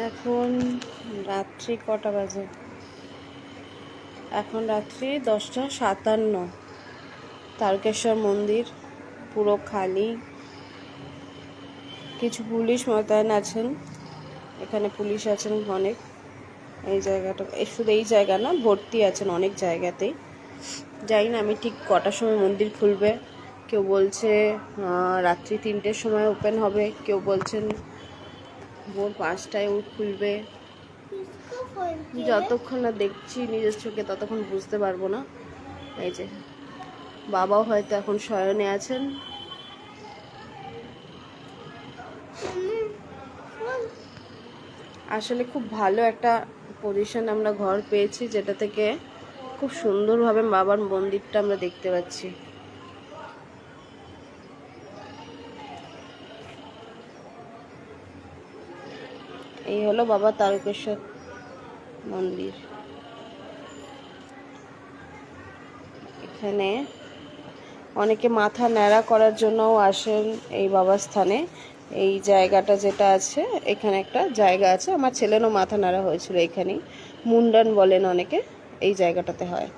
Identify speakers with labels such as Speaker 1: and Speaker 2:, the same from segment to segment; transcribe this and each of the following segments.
Speaker 1: এখন রাত্রি কটা বাজে? এখন রাত্রি 10:57। তারকেশ্বর মন্দির পুরো খালি। কিছু পুলিশ মোতায়েন আছেন, এখানে পুলিশ আছেন অনেক। এই জায়গাটা শুধু এই জায়গা না, ভর্তি আছেন অনেক জায়গাতেই। জানি না আমি ঠিক কটার সময় মন্দির খুলবে। কেউ বলছে রাত্রি 3টের সময় ওপেন হবে, কেউ বলছেন ভোর 5টায় খুলবে। যতক্ষণ না দেখছি নিজের চোখে ততক্ষণ বুঝতে পারবো না। এই যে বাবাও হয়তো এখন শয়নে আছেন। আসলে খুব ভালো একটা পজিশন আমরা ঘর পেয়েছি, যেটা থেকে খুব সুন্দরভাবে বাবার মন্দিরটা আমরা দেখতে পাচ্ছি। এই হলো বাবা তারকেশ্বর মন্দির। এখানে অনেকে মাথা ন্যাড়া করার জন্যও আসেন এই বাবার স্থানে। এই জায়গাটা যেটা আছে, এখানে একটা জায়গা আছে, আমার ছেলেরও মাথা নাড়া হয়েছিল এখানেই। মুন্ডন বলেন অনেকে, এই জায়গাটাতে হয়।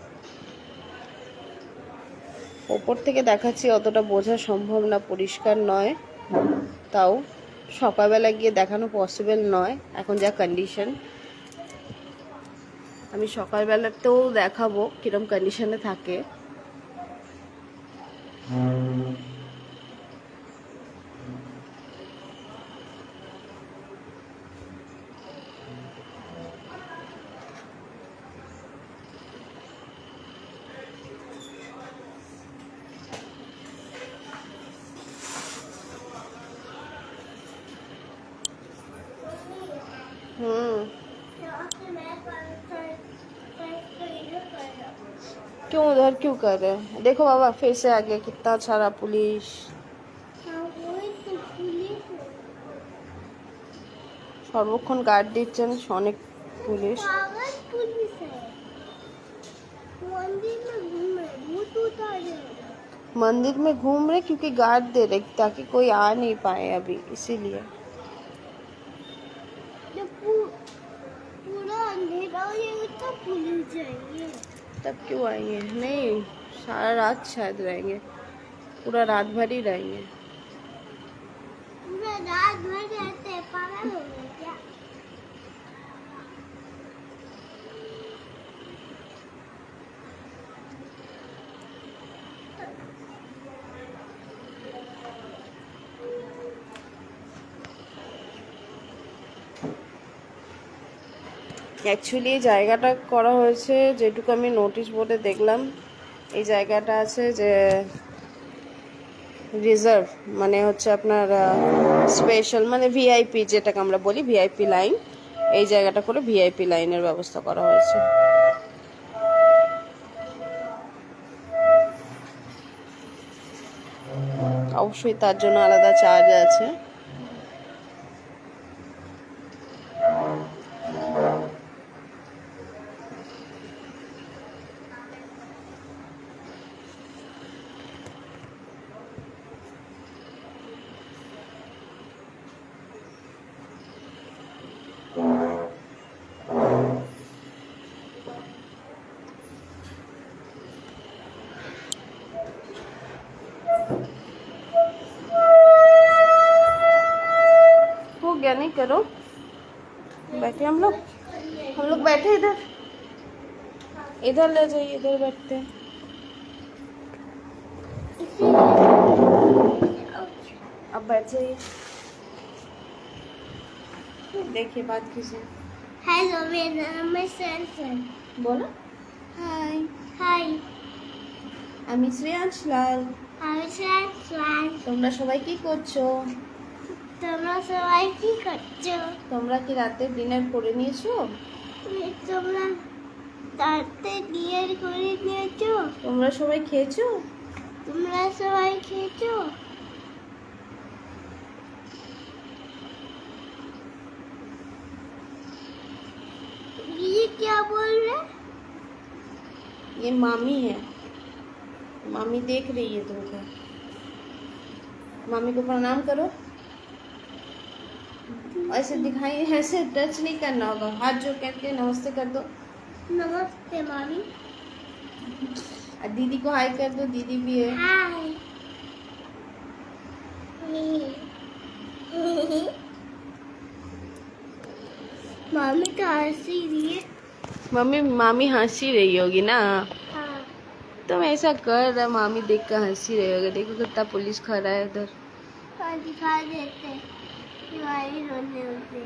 Speaker 1: ওপর থেকে দেখাচ্ছি, অতটা বোঝা সম্ভব না, পরিষ্কার নয়। তাও সকালবেলা গিয়ে দেখানো পসিবল নয় এখন যা কন্ডিশন। আমি সকালবেলাতেও দেখাবো কিরম কন্ডিশনে থাকে। क्यों उधर क्यों कर रहे हैं? देखो बाबा फिर से आगे कितना सारा पुलिस। সর্বক্ষণ গার্ড দিচ্ছেন অনেক পুলিশ। मंदिर में घूम रहे क्योंकि गार्ड दे रहे ताकि कोई आ नहीं पाए अभी, इसीलिए।
Speaker 2: पूरा अंधेरा हो जाएगा तब पुलिस जाएंगे।
Speaker 1: तब क्यों आएंगे? नहीं, सारा रात शायद रहेंगे, पूरा रात भर ही रहेंगे।
Speaker 2: पूरा रात भर रहते हैं, पागल हो गए क्या?
Speaker 1: অ্যাকচুয়ালি এই জায়গাটা করা হয়েছে, যেটুকু আমি নোটিশ বোর্ডে দেখলাম, এই জায়গাটা আছে যে রিজার্ভ, মানে হচ্ছে আপনার স্পেশাল, মানে ভিআইপি যেটাকে আমরা বলি ভিআইপি লাইন। এই জায়গাটা করে ভিআইপি লাইনের ব্যবস্থা করা হয়েছে। অবশ্যই তার জন্য আলাদা চার্জ আছে। हो गया, नहीं करो, बैठे हम लोग बैठे इधर, इधर ले जाइए, इधर बैठते हैं। अब बैठ जाइए, देखिए बात कीजिए।
Speaker 2: हेलो, मेरा नाम है सैमसन।
Speaker 1: बोलो। हाय,
Speaker 2: हाय,
Speaker 1: আমি শ্রেয়াংশ লাল।
Speaker 2: আমি সৈমন।
Speaker 1: তোমরা সবাই কি করছো?
Speaker 2: তোমরা সবাই কি করছো?
Speaker 1: তোমরা কি রাতে ডিনার করে নিয়েছো?
Speaker 2: তোমরা রাতে ডিনার করে নিয়েছো?
Speaker 1: তোমরা সবাই খেয়েছো?
Speaker 2: তোমরা সবাই খেয়েছো? ये क्या बोल रहे?
Speaker 1: ये मामी है, मामी देख रही है तुमको। मामी को प्रणाम करो। ऐसे दिखाई, ऐसे टच नहीं करना होगा, हाथ जोड़ करके नमस्ते कर दो।
Speaker 2: नमस्ते मामी।
Speaker 1: और दीदी को हाय कर दो, दीदी भी है।
Speaker 2: हाय। मामी तो हंसी रही है।
Speaker 1: मम्मी मामी हंसी रही होगी ना।
Speaker 2: हाँ।
Speaker 1: तुम ऐसा कर रहा, मामी देख कर हंसी रही होगी। देखो कितना पुलिस खड़ा है उधर।
Speaker 2: और दिखा देते तुम्हारी रोने होते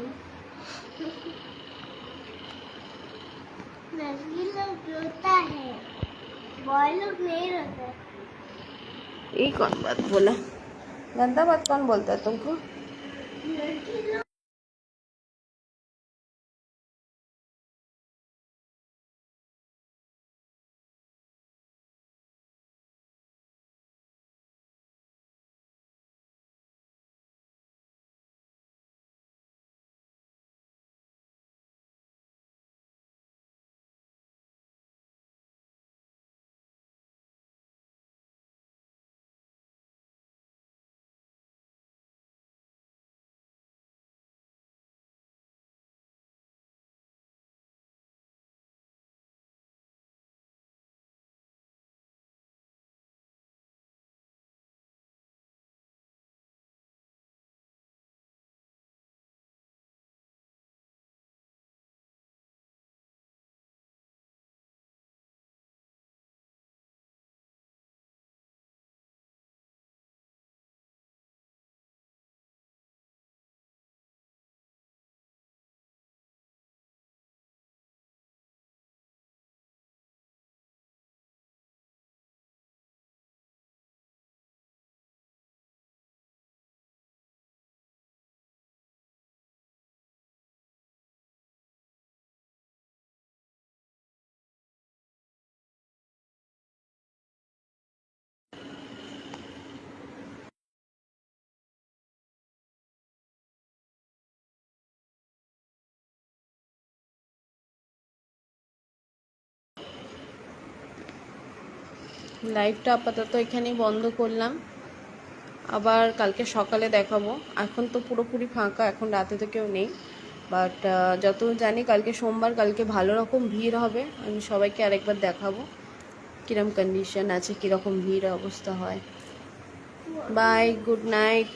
Speaker 2: लड़की लोग रोता है, बॉय लोग नहीं रोते।
Speaker 1: ये कौन बात बोला? गंदा बात कौन बोलता है तुमको?
Speaker 2: लड़की लोग
Speaker 1: লাইভটা আপাতত এখানেই বন্ধ করলাম, আবার কালকে সকালে দেখাবো। এখন তো পুরোপুরি ফাঁকা, এখন রাতে তো কেউ নেই। বাট যত জানি কালকে সোমবার, কালকে ভালো রকম ভিড় হবে। আমি সবাইকে আরেকবার দেখাবো কীরকম কন্ডিশন আছে, কীরকম ভিড় অবস্থা হয়। Bye, good night.